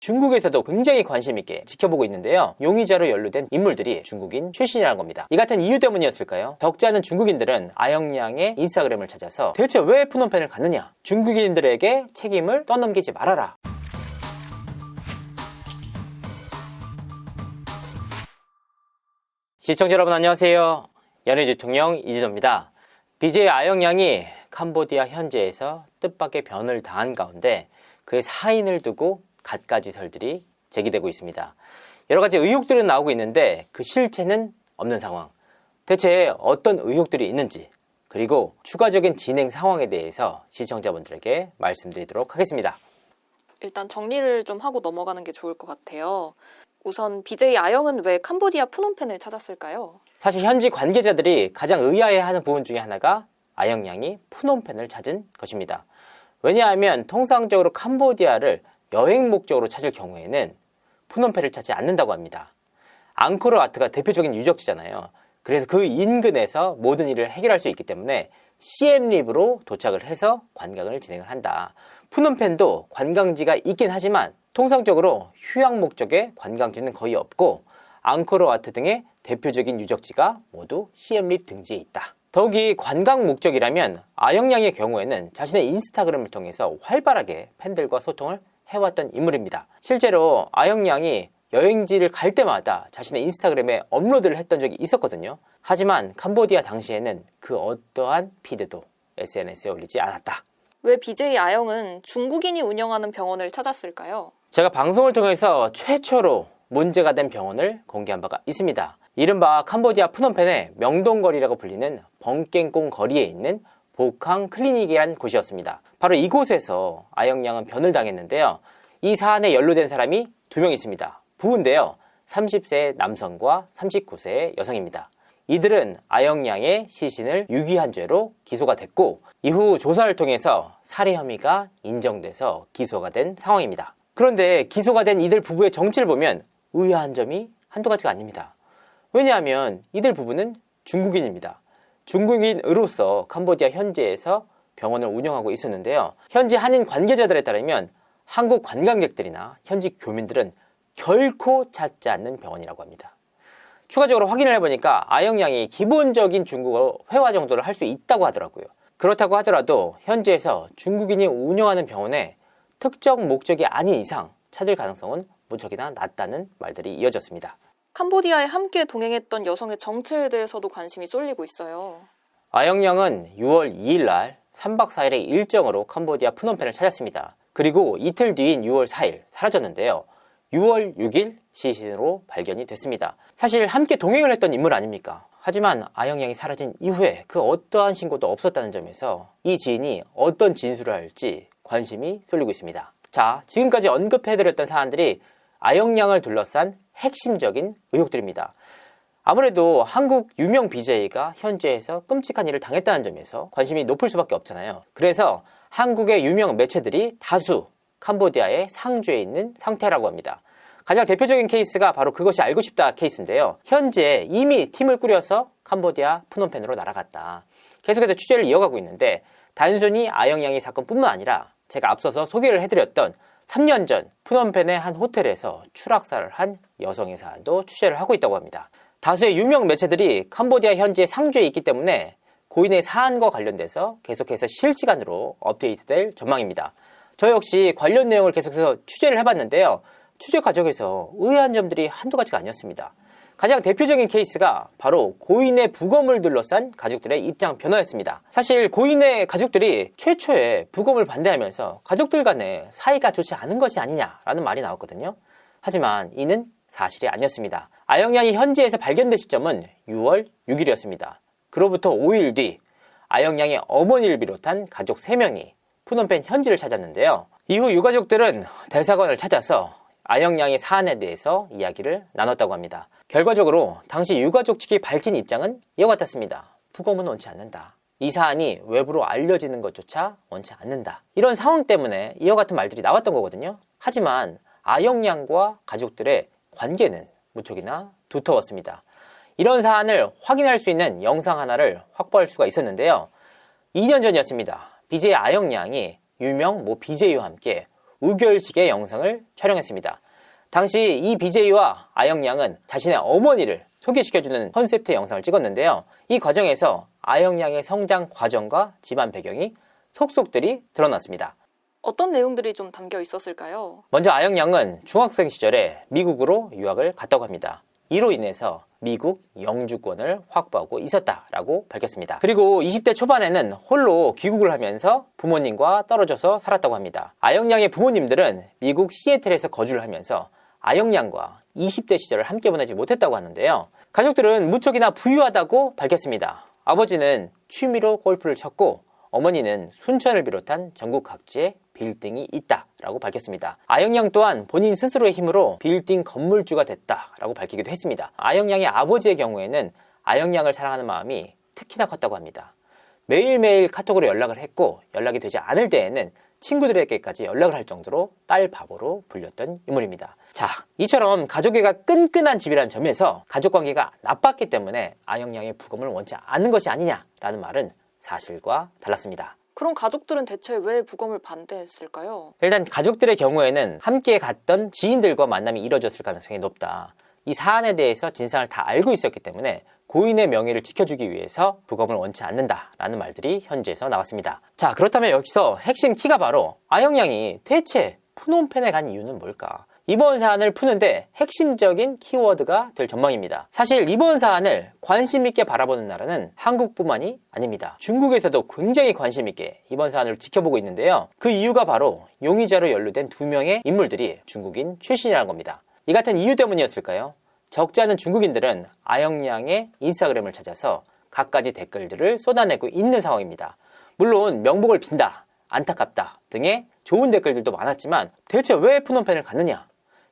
중국에서도 굉장히 관심 있게 지켜보고 있는데요. 용의자로 연루된 인물들이 중국인 출신이라는 겁니다. 이 같은 이유 때문이었을까요? 덕지 않은 중국인들은 아영양의 인스타그램을 찾아서 대체 왜 푸놈펜을 갔느냐? 중국인들에게 책임을 떠넘기지 말아라. 시청자 여러분 안녕하세요. 연예 대통령 이진호입니다. BJ 아영양이 캄보디아 현지에서 뜻밖의 변을 당한 가운데 그의 사인을 두고 갖가지 설들이 제기되고 있습니다. 여러 가지 의혹들은 나오고 있는데 그 실체는 없는 상황. 대체 어떤 의혹들이 있는지 그리고 추가적인 진행 상황에 대해서 시청자분들에게 말씀드리도록 하겠습니다. 일단 정리를 좀 하고 넘어가는 게 좋을 것 같아요. 우선 BJ 아영은 왜 캄보디아 푸놈펜을 찾았을까요? 사실 현지 관계자들이 가장 의아해하는 부분 중에 하나가 아영양이 푸놈펜을 찾은 것입니다. 왜냐하면 통상적으로 캄보디아를 여행 목적으로 찾을 경우에는 푸놈펜을 찾지 않는다고 합니다. 앙코르와트가 대표적인 유적지잖아요. 그래서 그 인근에서 모든 일을 해결할 수 있기 때문에 시엠립으로 도착을 해서 관광을 진행을 한다. 푸놈펜도 관광지가 있긴 하지만 통상적으로 휴양 목적의 관광지는 거의 없고 앙코르와트 등의 대표적인 유적지가 모두 시엠립 등지에 있다. 더욱이 관광 목적이라면 아영양의 경우에는 자신의 인스타그램을 통해서 활발하게 팬들과 소통을 해왔던 인물입니다. 실제로 아영양이 여행지를 갈 때마다 자신의 인스타그램에 업로드를 했던 적이 있었거든요. 하지만 캄보디아 당시에는 그 어떠한 피드도 SNS에 올리지 않았다. 왜 BJ 아영은 중국인이 운영하는 병원을 찾았을까요? 제가 방송을 통해서 최초로 문제가 된 병원을 공개한 바가 있습니다. 이른바 캄보디아 푸놈펜의 명동거리라고 불리는 벙깽꽁 거리에 있는 보캉 클리닉이란 곳이었습니다. 바로 이곳에서 아영양은 변을 당했는데요. 이 사안에 연루된 사람이 2명 있습니다. 부부인데요. 30세의 남성과 39세의 여성입니다. 이들은 아영양의 시신을 유기한 죄로 기소가 됐고 이후 조사를 통해서 살해 혐의가 인정돼서 기소가 된 상황입니다. 그런데 기소가 된 이들 부부의 정체를 보면 의아한 점이 한두 가지가 아닙니다. 왜냐하면 이들 부부는 중국인입니다. 중국인으로서 캄보디아 현지에서 병원을 운영하고 있었는데요. 현지 한인 관계자들에 따르면 한국 관광객들이나 현지 교민들은 결코 찾지 않는 병원이라고 합니다. 추가적으로 확인을 해보니까 아영양이 기본적인 중국어 회화 정도를 할 수 있다고 하더라고요. 그렇다고 하더라도 현지에서 중국인이 운영하는 병원에 특정 목적이 아닌 이상 찾을 가능성은 무척이나 낮다는 말들이 이어졌습니다. 캄보디아에 함께 동행했던 여성의 정체에 대해서도 관심이 쏠리고 있어요. 아영양은 6월 2일 날 3박 4일의 일정으로 캄보디아 푸놈펜을 찾았습니다. 그리고 이틀 뒤인 6월 4일 사라졌는데요. 6월 6일 시신으로 발견이 됐습니다. 사실 함께 동행을 했던 인물 아닙니까? 하지만 아영양이 사라진 이후에 그 어떠한 신고도 없었다는 점에서 이 지인이 어떤 진술을 할지 관심이 쏠리고 있습니다. 자, 지금까지 언급해드렸던 사안들이 아영양을 둘러싼 핵심적인 의혹들입니다. 아무래도 한국 유명 BJ가 현지에서 끔찍한 일을 당했다는 점에서 관심이 높을 수밖에 없잖아요. 그래서 한국의 유명 매체들이 다수 캄보디아의 상주에 있는 상태라고 합니다. 가장 대표적인 케이스가 바로 그것이 알고 싶다 케이스인데요. 현재 이미 팀을 꾸려서 캄보디아 푸놈펜으로 날아갔다. 계속해서 취재를 이어가고 있는데 단순히 아영양이 사건뿐만 아니라 제가 앞서서 소개를 해드렸던 3년 전 푸놈펜의 한 호텔에서 추락사를 한 여성의 사안도 취재를 하고 있다고 합니다. 다수의 유명 매체들이 캄보디아 현지의 상주에 있기 때문에 고인의 사안과 관련돼서 계속해서 실시간으로 업데이트될 전망입니다. 저 역시 관련 내용을 계속해서 취재를 해봤는데요. 취재 과정에서 의아한 점들이 한두 가지가 아니었습니다. 가장 대표적인 케이스가 바로 고인의 부검을 둘러싼 가족들의 입장 변화였습니다. 사실 고인의 가족들이 최초에 부검을 반대하면서 가족들 간에 사이가 좋지 않은 것이 아니냐라는 말이 나왔거든요. 하지만 이는 사실이 아니었습니다. 아영양이 현지에서 발견된 시점은 6월 6일이었습니다. 그로부터 5일 뒤 아영양의 어머니를 비롯한 가족 3명이 푸놈펜 현지를 찾았는데요. 이후 유가족들은 대사관을 찾아서 아영양의 사안에 대해서 이야기를 나눴다고 합니다. 결과적으로 당시 유가족 측이 밝힌 입장은 이와 같았습니다. 부검은 원치 않는다. 이 사안이 외부로 알려지는 것조차 원치 않는다. 이런 상황 때문에 이와 같은 말들이 나왔던 거거든요. 하지만 아영양과 가족들의 관계는 무척이나 두터웠습니다. 이런 사안을 확인할 수 있는 영상 하나를 확보할 수가 있었는데요. 2년 전이었습니다. BJ 아영양이 유명 BJ와 함께 우결식의 영상을 촬영했습니다. 당시 이 BJ와 아영양은 자신의 어머니를 소개시켜주는 컨셉트의 영상을 찍었는데요. 이 과정에서 아영양의 성장 과정과 집안 배경이 속속들이 드러났습니다. 어떤 내용들이 좀 담겨 있었을까요? 먼저 아영양은 중학생 시절에 미국으로 유학을 갔다고 합니다. 이로 인해서 미국 영주권을 확보하고 있었다라고 밝혔습니다. 그리고 20대 초반에는 홀로 귀국을 하면서 부모님과 떨어져서 살았다고 합니다. 아영양의 부모님들은 미국 시애틀에서 거주를 하면서 아영양과 20대 시절을 함께 보내지 못했다고 하는데요. 가족들은 무척이나 부유하다고 밝혔습니다. 아버지는 취미로 골프를 쳤고 어머니는 순천을 비롯한 전국 각지에 빌딩이 있다라고 밝혔습니다. 아영양 또한 본인 스스로의 힘으로 빌딩 건물주가 됐다라고 밝히기도 했습니다. 아영양의 아버지의 경우에는 아영양을 사랑하는 마음이 특히나 컸다고 합니다. 매일매일 카톡으로 연락을 했고 연락이 되지 않을 때에는 친구들에게까지 연락을 할 정도로 딸 바보로 불렸던 인물입니다. 자, 이처럼 가족애가 끈끈한 집이라는 점에서 가족관계가 나빴기 때문에 아영양의 부검을 원치 않는 것이 아니냐라는 말은 사실과 달랐습니다. 그럼 가족들은 대체 왜 부검을 반대했을까요? 일단 가족들의 경우에는 함께 갔던 지인들과 만남이 이뤄졌을 가능성이 높다. 이 사안에 대해서 진상을 다 알고 있었기 때문에 고인의 명예를 지켜주기 위해서 부검을 원치 않는다라는 말들이 현지에서 나왔습니다. 자, 그렇다면 여기서 핵심 키가 바로 아영양이 대체 푸놈펜에 간 이유는 뭘까? 이번 사안을 푸는데 핵심적인 키워드가 될 전망입니다. 사실 이번 사안을 관심 있게 바라보는 나라는 한국뿐만이 아닙니다. 중국에서도 굉장히 관심 있게 이번 사안을 지켜보고 있는데요. 그 이유가 바로 용의자로 연루된 2명의 인물들이 중국인 출신이라는 겁니다. 이 같은 이유 때문이었을까요? 적지 않은 중국인들은 아영양의 인스타그램을 찾아서 갖가지 댓글들을 쏟아내고 있는 상황입니다. 물론 명복을 빈다, 안타깝다 등의 좋은 댓글들도 많았지만 대체 왜 푸놈펜을 갔느냐?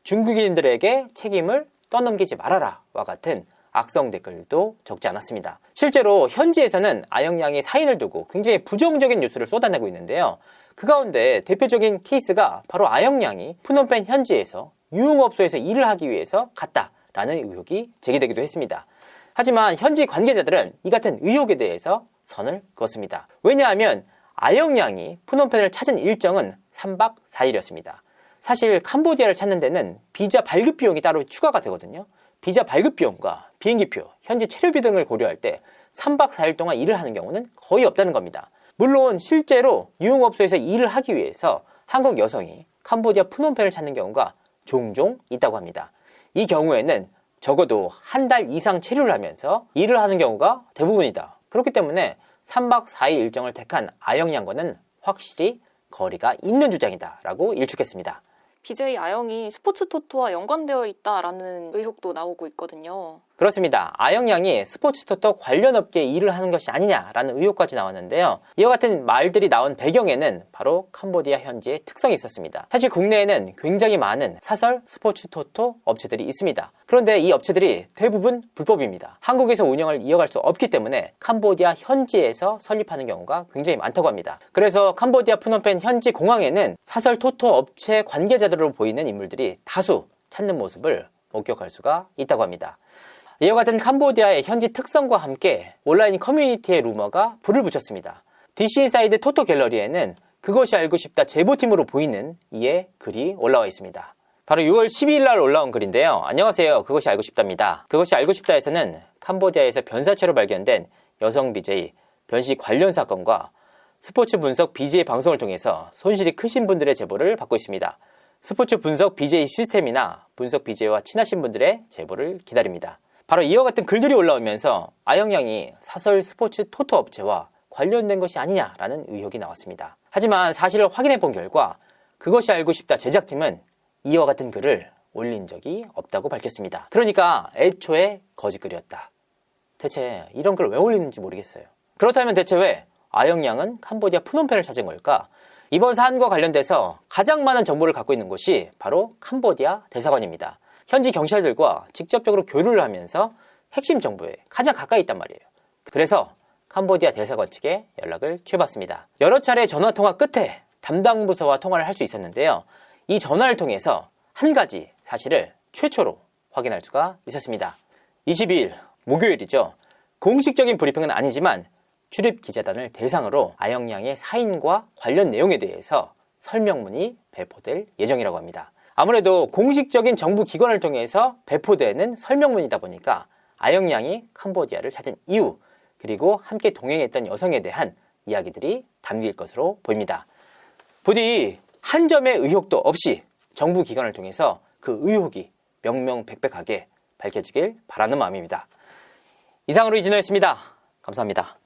중국인들에게 책임을 떠넘기지 말아라 와 같은 악성 댓글도 적지 않았습니다. 실제로 현지에서는 아영양의 사인을 두고 굉장히 부정적인 뉴스를 쏟아내고 있는데요. 그 가운데 대표적인 케이스가 바로 아영양이 푸놈펜 현지에서 유흥업소에서 일을 하기 위해서 갔다라는 의혹이 제기되기도 했습니다. 하지만 현지 관계자들은 이 같은 의혹에 대해서 선을 그었습니다. 왜냐하면 아영양이 푸놈펜을 찾은 일정은 3박 4일이었습니다. 사실 캄보디아를 찾는 데는 비자 발급 비용이 따로 추가가 되거든요. 비자 발급 비용과 비행기표, 현지 체류비 등을 고려할 때 3박 4일 동안 일을 하는 경우는 거의 없다는 겁니다. 물론 실제로 유흥업소에서 일을 하기 위해서 한국 여성이 캄보디아 푸놈펜을 찾는 경우가 종종 있다고 합니다. 이 경우에는 적어도 한 달 이상 체류를 하면서 일을 하는 경우가 대부분이다. 그렇기 때문에 3박 4일 일정을 택한 아영양과는 확실히 거리가 있는 주장이다 라고 일축했습니다. BJ 아영이 스포츠 토토와 연관되어 있다라는 의혹도 나오고 있거든요. 그렇습니다. 아영양이 스포츠 토토 관련 업계에 일을 하는 것이 아니냐라는 의혹까지 나왔는데요. 이와 같은 말들이 나온 배경에는 바로 캄보디아 현지의 특성이 있었습니다. 사실 국내에는 굉장히 많은 사설 스포츠 토토 업체들이 있습니다. 그런데 이 업체들이 대부분 불법입니다. 한국에서 운영을 이어갈 수 없기 때문에 캄보디아 현지에서 설립하는 경우가 굉장히 많다고 합니다. 그래서 캄보디아 푸놈펜 현지 공항에는 사설 토토 업체 관계자들로 보이는 인물들이 다수 찾는 모습을 목격할 수가 있다고 합니다. 이와 같은 캄보디아의 현지 특성과 함께 온라인 커뮤니티의 루머가 불을 붙였습니다. DC인사이드 토토 갤러리에는 그것이 알고 싶다 제보팀으로 보이는 이에 글이 올라와 있습니다. 바로 6월 12일 날 올라온 글인데요. 안녕하세요. 그것이 알고 싶다입니다. 그것이 알고 싶다에서는 캄보디아에서 변사체로 발견된 여성 BJ 변시 관련 사건과 스포츠 분석 BJ 방송을 통해서 손실이 크신 분들의 제보를 받고 있습니다. 스포츠 분석 BJ 시스템이나 분석 BJ와 친하신 분들의 제보를 기다립니다. 바로 이와 같은 글들이 올라오면서 아영양이 사설 스포츠 토토 업체와 관련된 것이 아니냐라는 의혹이 나왔습니다. 하지만 사실을 확인해 본 결과 그것이 알고 싶다 제작팀은 이와 같은 글을 올린 적이 없다고 밝혔습니다. 그러니까 애초에 거짓글이었다. 대체 이런 글 왜 올리는지 모르겠어요. 그렇다면 대체 왜 아영양은 캄보디아 푸놈펜을 찾은 걸까? 이번 사안과 관련돼서 가장 많은 정보를 갖고 있는 곳이 바로 캄보디아 대사관입니다. 현지 경찰들과 직접적으로 교류를 하면서 핵심 정보에 가장 가까이 있단 말이에요. 그래서 캄보디아 대사관 측에 연락을 취해봤습니다. 여러 차례 전화통화 끝에 담당 부서와 통화를 할 수 있었는데요. 이 전화를 통해서 한 가지 사실을 최초로 확인할 수가 있었습니다. 22일 목요일이죠. 공식적인 브리핑은 아니지만 출입 기자단을 대상으로 아영양의 사인과 관련 내용에 대해서 설명문이 배포될 예정이라고 합니다. 아무래도 공식적인 정부 기관을 통해서 배포되는 설명문이다 보니까 아영 양이 캄보디아를 찾은 이유, 그리고 함께 동행했던 여성에 대한 이야기들이 담길 것으로 보입니다. 부디 한 점의 의혹도 없이 정부 기관을 통해서 그 의혹이 명명백백하게 밝혀지길 바라는 마음입니다. 이상으로 이진호였습니다. 감사합니다.